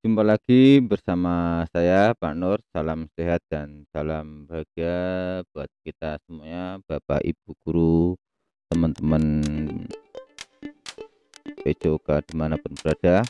Jumpa lagi bersama saya Pak Nur, salam sehat dan salam bahagia buat kita semuanya, Bapak, Ibu guru, teman-teman PJOK dimanapun berada.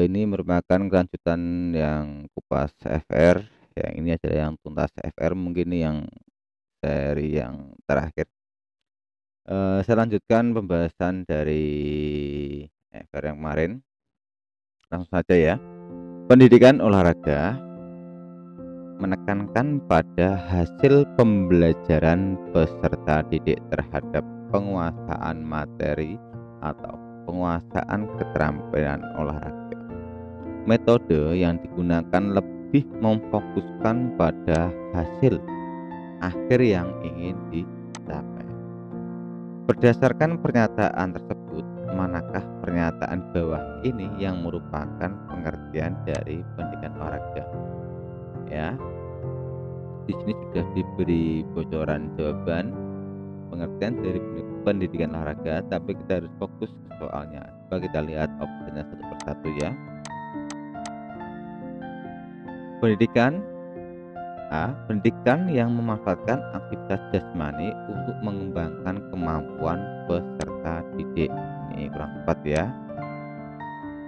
Ini merupakan kelanjutan yang Kupas FR, yang ini adalah yang Tuntas FR, mungkin ini yang seri yang terakhir. Saya lanjutkan pembahasan dari FR yang kemarin, langsung saja ya. Pendidikan olahraga menekankan pada hasil pembelajaran peserta didik terhadap penguasaan materi atau penguasaan keterampilan olahraga. Metode yang digunakan lebih memfokuskan pada hasil akhir yang ingin dicapai. Berdasarkan pernyataan tersebut, manakah pernyataan bawah ini yang merupakan pengertian dari pendidikan olahraga? Ya, di sini sudah diberi bocoran jawaban pengertian dari pendidikan olahraga, tapi kita harus fokus ke soalnya. Coba kita lihat opsinya satu persatu ya. Pendidikan A. Pendidikan yang memanfaatkan aktivitas jasmani untuk mengembangkan kemampuan peserta didik. Ini kurang tepat ya.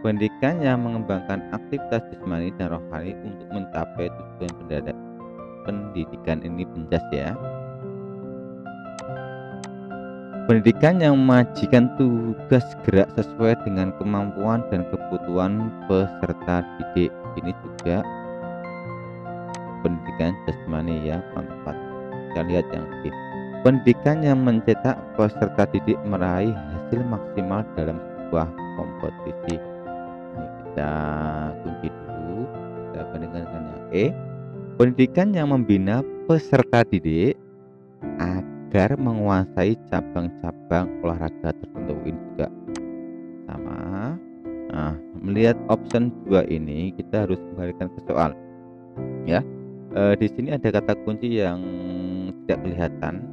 Pendidikan yang mengembangkan aktivitas jasmani dan rohani untuk mencapai tujuan pendidikan ini penjas ya. Pendidikan yang menyajikan tugas gerak sesuai dengan kemampuan dan kebutuhan peserta didik. Ini juga pendidikan jasmani ya, kurang tepat. Kita lihat yang B. Pendidikan yang mencetak peserta didik meraih hasil maksimal dalam sebuah kompetisi. Ini kita kunci dulu. Kita bandingkan dengan yang E. Pendidikan yang membina peserta didik agar menguasai cabang-cabang olahraga tertentu. Ini juga sama. Nah, melihat option 2 ini kita harus kembalikan ke soal ya. Di sini ada kata kunci yang tidak kelihatan.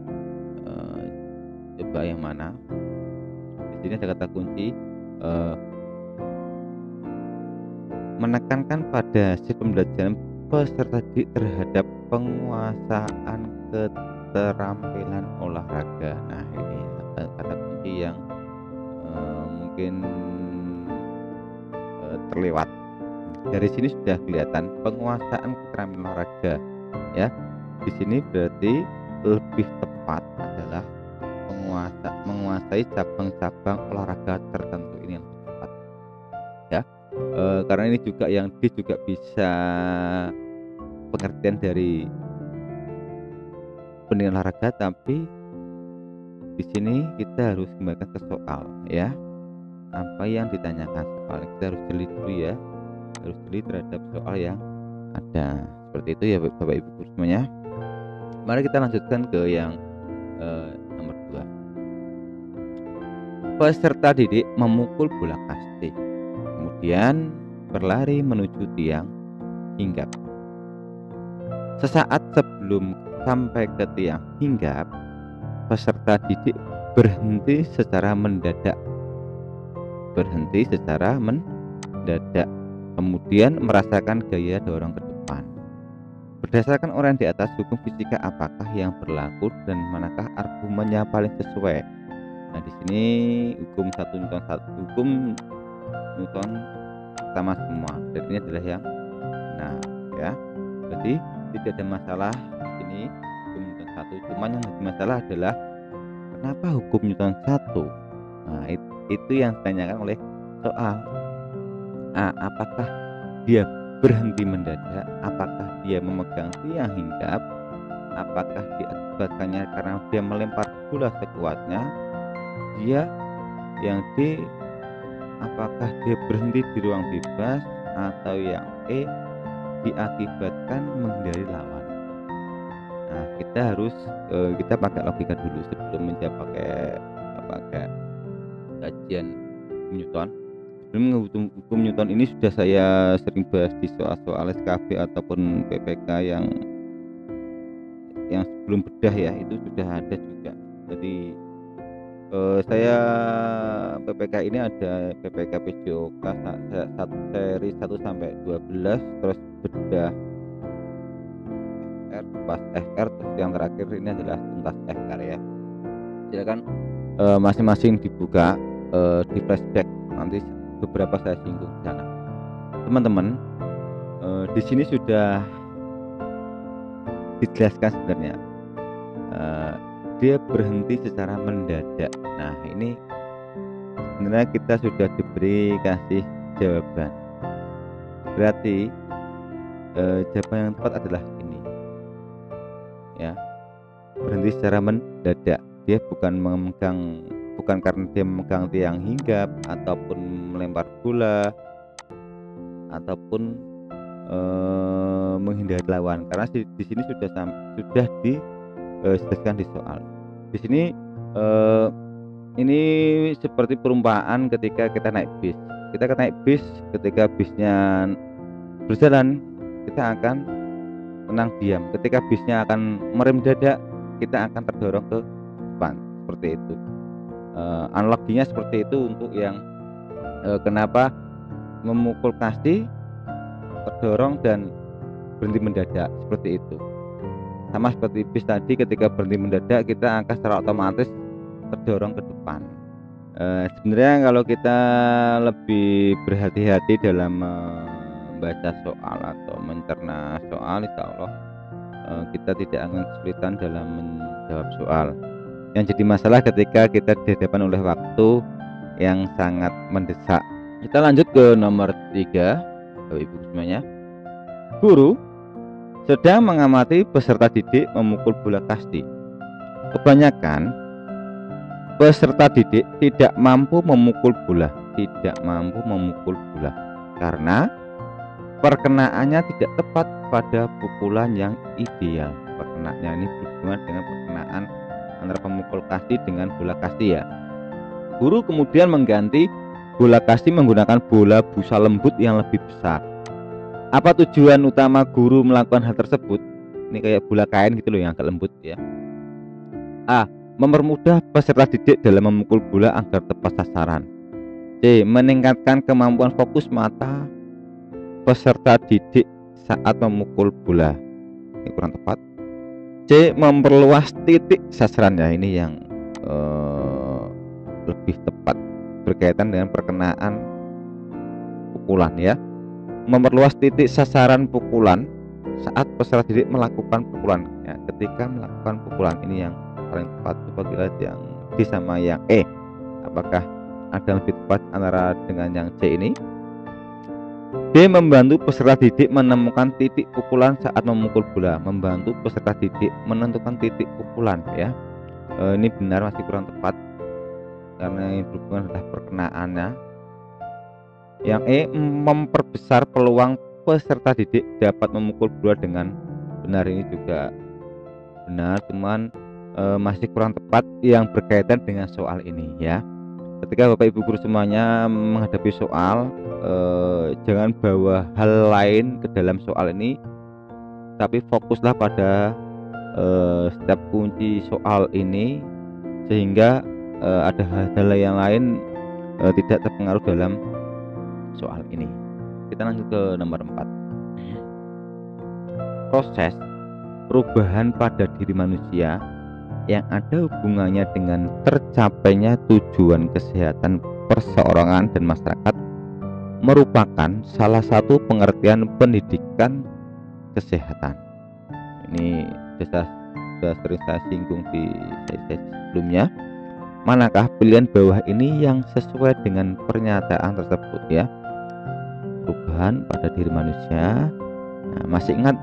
Coba yang mana? Di sini ada kata kunci menekankan pada hasil pembelajaran peserta didik terhadap penguasaan keterampilan olahraga. Nah, ini kata kunci yang mungkin terlewat. Dari sini sudah kelihatan penguasaan keterampilan olahraga ya. Di sini berarti lebih tepat adalah menguasai cabang-cabang olahraga tertentu, ini yang lebih tepat ya. Karena ini juga yang D juga bisa pengertian dari pendidikan olahraga, tapi di sini kita harus kembalikan ke soal ya. Apa yang ditanyakan soal, kita harus jeli dulu ya. Harus jeli terhadap soal yang ada. Seperti itu ya Bapak Ibu guru semuanya. Mari kita lanjutkan ke yang nomor 2. Peserta didik memukul bola kasti, kemudian berlari menuju tiang hinggap. Sesaat sebelum sampai ke tiang hinggap, peserta didik berhenti secara mendadak. Kemudian merasakan gaya dorong ke depan. Berdasarkan uraian di atas, hukum fisika apakah yang berlaku dan manakah argumen yang paling sesuai? Nah, di sini hukum Newton sama semua, dan ini adalah yang benar ya. Jadi tidak ada masalah di sini hukum Newton 1. Cuman yang menjadi masalah adalah kenapa hukum Newton 1? Nah, itu yang ditanyakan oleh soal. Apakah dia berhenti mendadak? Apakah dia memegang tiang hinggap? Apakah diakibatkannya karena dia melempar bola sekuatnya? Yang D, apakah dia berhenti di ruang bebas? Atau yang E, diakibatkan menghindari lawan? Nah, kita pakai logika dulu sebelum menjawab pakai kajian Newton. Hukum Newton ini sudah saya sering bahas di soal-soal SKB ataupun PPK yang sebelum bedah ya, itu sudah ada juga. Jadi Saya PPK ini ada PPK PJOK seri 1 sampai 12, terus bedah FR, pas FR, terus yang terakhir ini adalah tuntas FR ya. Silakan masing-masing dibuka, di flashback, nanti beberapa saya singgung di sana. Teman-teman, di sini sudah dijelaskan sebenarnya, dia berhenti secara mendadak. Nah, ini sebenarnya kita sudah kasih jawaban. Berarti jawaban yang tepat adalah ini, ya. Berhenti secara mendadak. Dia bukan karena dia memegang tiang hinggap ataupun melempar bola ataupun menghindari lawan, karena di sini sudah dijelaskan di soal. Di sini ini seperti perumpamaan ketika kita naik bis. Kita naik bis, ketika bisnya berjalan, kita akan tenang diam. Ketika bisnya akan merem dadak, kita akan terdorong ke depan. Seperti itu. Analoginya seperti itu untuk yang kenapa memukul kasti, terdorong dan berhenti mendadak, seperti itu. Sama seperti bis tadi, ketika berhenti mendadak kita akan secara otomatis terdorong ke depan. Sebenarnya kalau kita lebih berhati-hati dalam membaca soal atau mencerna soal, insya Allah kita tidak akan kesulitan dalam menjawab soal. Yang jadi masalah ketika kita dihadapkan oleh waktu yang sangat mendesak. Kita lanjut ke nomor 3, Bapak Ibu semuanya. Guru sedang mengamati peserta didik memukul bola kasti. Kebanyakan peserta didik tidak mampu memukul bola, karena perkenaannya tidak tepat pada pukulan yang ideal. Perkenaannya ini berhubungan dengan perkenaan antara pemukul kasti dengan bola kasti ya. Guru kemudian mengganti bola kasti menggunakan bola busa lembut yang lebih besar. Apa tujuan utama guru melakukan hal tersebut? Ini kayak bola kain gitu loh yang agak lembut ya. A. Mempermudah peserta didik dalam memukul bola agar tepat sasaran. C. Meningkatkan kemampuan fokus mata peserta didik saat memukul bola. Ini kurang tepat. C. Memperluas titik sasaran ya, ini yang lebih tepat, berkaitan dengan perkenaan pukulan ya. Memperluas titik sasaran pukulan saat peserta didik melakukan pukulan ya. Ketika melakukan pukulan, ini yang paling tepat. Coba kita yang D sama yang E, apakah ada yang lebih tepat antara dengan yang C ini? D. Membantu peserta didik menemukan titik pukulan saat memukul bola. Membantu peserta didik menentukan titik pukulan ya. Ini benar, masih kurang tepat karena ini berhubungan dengan perkenaannya. Yang E. Memperbesar peluang peserta didik dapat memukul bola dengan benar. Ini juga benar, cuman masih kurang tepat yang berkaitan dengan soal ini ya. Ketika Bapak Ibu guru semuanya menghadapi soal, jangan bawa hal lain ke dalam soal ini, tapi fokuslah pada setiap kunci soal ini, sehingga ada hal-hal yang lain tidak terpengaruh dalam soal ini. Kita lanjut ke nomor 4. Proses perubahan pada diri manusia yang ada hubungannya dengan tercapainya tujuan kesehatan perseorangan dan masyarakat merupakan salah satu pengertian pendidikan kesehatan. Ini sudah sering saya singgung di sesi sebelumnya. Manakah pilihan bawah ini yang sesuai dengan pernyataan tersebut ya? Perubahan pada diri manusia. Nah, masih ingat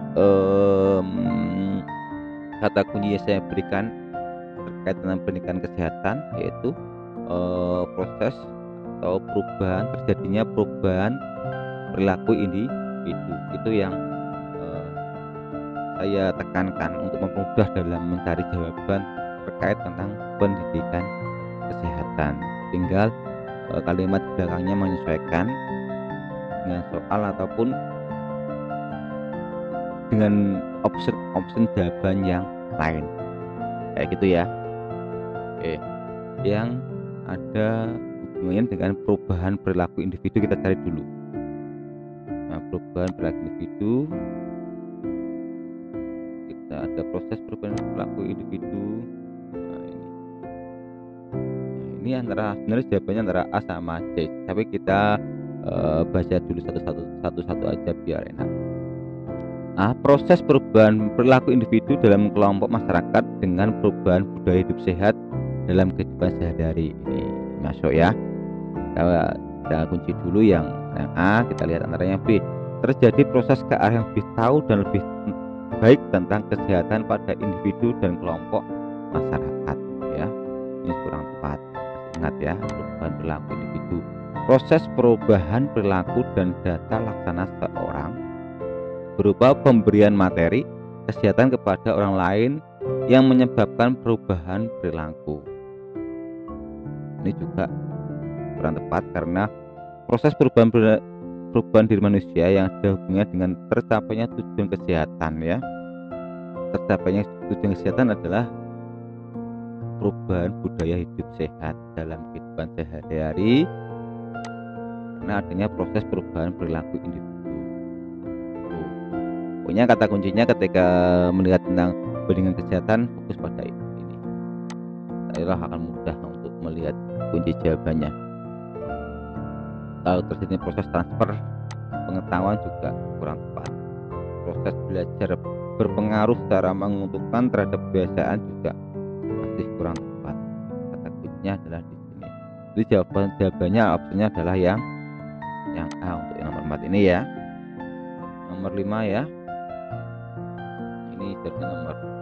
kata kunci yang saya berikan terkait dengan pendidikan kesehatan, yaitu proses atau terjadinya perubahan perilaku individu. Itu yang saya tekankan untuk mempermudah dalam mencari jawaban terkait tentang pendidikan kesehatan. Tinggal kalimat belakangnya menyesuaikan dengan soal ataupun dengan option jawaban yang lain, kayak gitu ya. Oke, yang ada hubungannya dengan perubahan perilaku individu. Kita cari dulu. Nah, perubahan perilaku individu, kita ada proses perubahan perilaku individu. Nah, ini antara sebenarnya jawabannya antara A sama C, tapi kita baca dulu satu-satu aja biar enak. Proses perubahan perilaku individu dalam kelompok masyarakat dengan perubahan budaya hidup sehat dalam kehidupan sehari-hari. Ini masuk ya. Kita kunci dulu yang A, kita lihat antara yang B. Terjadi proses ke arah yang lebih tahu dan lebih baik tentang kesehatan pada individu dan kelompok masyarakat ya. Ini kurang tepat. Ingat ya, perubahan perilaku individu. Proses perubahan perilaku dan data laksana seorang berupa pemberian materi kesehatan kepada orang lain yang menyebabkan perubahan perilaku. Ini juga kurang tepat karena proses perubahan diri manusia yang ada hubungannya dengan tercapainya tujuan kesehatan ya. Tercapainya tujuan kesehatan adalah perubahan budaya hidup sehat dalam kehidupan sehari-hari karena adanya proses perubahan perilaku individu. Pokoknya kata kuncinya ketika melihat tentang bandingan kesehatan, fokus pada ini. Saya akan mudah untuk melihat kunci jawabannya. Kalau terjadi proses transfer pengetahuan juga kurang tepat. Proses belajar berpengaruh secara menguntungkan terhadap kebiasaan juga masih kurang tepat. Kata kuncinya adalah di sini. Jadi jawabannya opsinya adalah yang A untuk yang nomor 4 ini ya. Nomor 5 ya. Ini jadi nomor 5.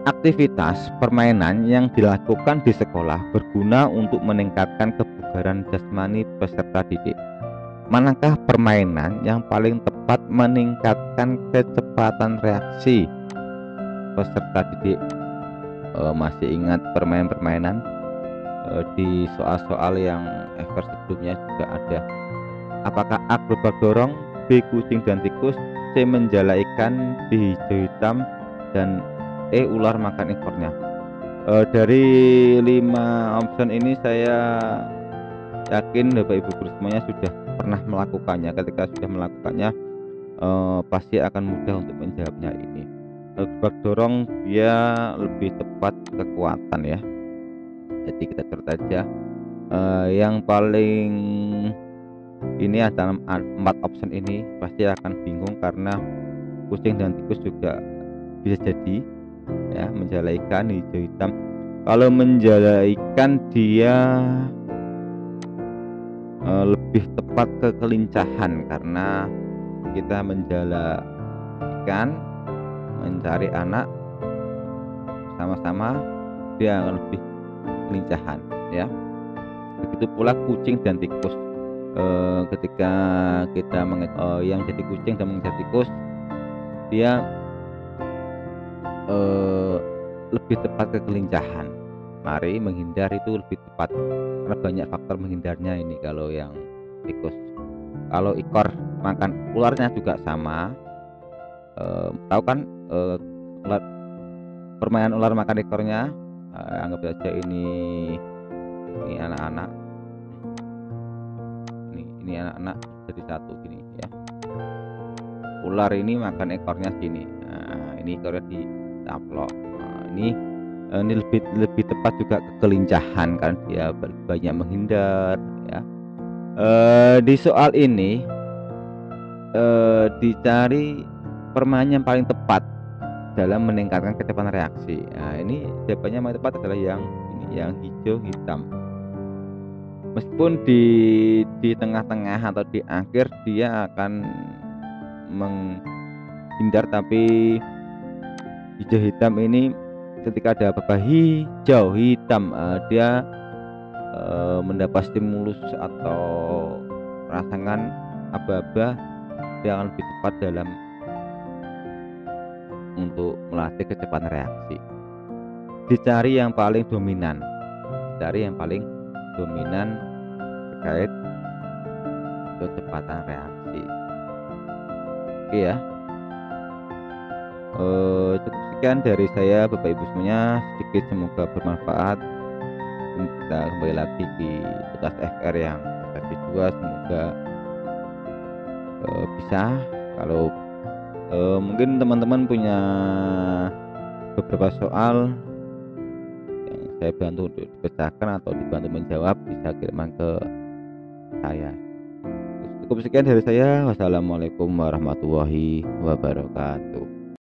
Aktivitas permainan yang dilakukan di sekolah berguna untuk meningkatkan kebugaran jasmani peserta didik. Manakah permainan yang paling tepat meningkatkan kecepatan reaksi peserta didik? Masih ingat permainan-permainan di soal-soal yang sebelumnya juga ada. Apakah A gerobak dorong, B kucing dan tikus, C menjala ikan, D hijau hitam, dan E ular makan ekornya? Dari 5 option ini saya yakin Bapak Ibu guru semuanya sudah pernah melakukannya. Ketika sudah melakukannya pasti akan mudah untuk menjawabnya ini. Gerobak dorong dia lebih tepat kekuatan ya. Jadi kita catat aja. Yang paling ini adalah 4 option ini pasti akan bingung karena kucing dan tikus juga bisa jadi ya, menjala ikan, hijau hitam. Kalau menjala ikan dia lebih tepat ke kelincahan karena kita menjala ikan mencari anak sama-sama, dia akan lebih kelincahan ya. Begitu pula kucing dan tikus. Ketika kita yang jadi kucing dan mengejar tikus, dia lebih tepat ke kelincahan. Mari menghindar itu lebih tepat karena banyak faktor menghindarnya ini kalau yang tikus. Kalau ekor makan ularnya juga sama. Tahu kan permainan ular makan ekornya? Anggap saja ini anak-anak. Ini anak-anak jadi satu gini ya. Ular ini makan ekornya sini. Nah, ini ekornya ditaplok. Nah, ini lebih tepat juga ke kelincahan kan dia banyak menghindar ya. Di soal ini dicari permainan yang paling tepat dalam meningkatkan kecepatan reaksi. Nah, ini jawabannya yang paling tepat adalah yang ini, yang hijau hitam. Meskipun di tengah-tengah atau di akhir dia akan menghindar, tapi hijau hitam ini ketika ada apa-apa hijau hitam dia mendapat stimulus atau rasakan aba-aba, dia akan lebih cepat dalam untuk melatih kecepatan reaksi. Dicari yang paling dominan, terkait kecepatan reaksi. Oke ya. Cukup sekian dari saya Bapak Ibu semuanya, sedikit semoga bermanfaat. Kita kembali lagi di podcast FR yang tadi 2, semoga bisa. Kalau mungkin teman-teman punya beberapa soal yang saya bantu untuk dipecahkan atau dibantu menjawab, bisa kirimkan ke saya. Cukup sekian dari saya. Wassalamualaikum warahmatullahi wabarakatuh.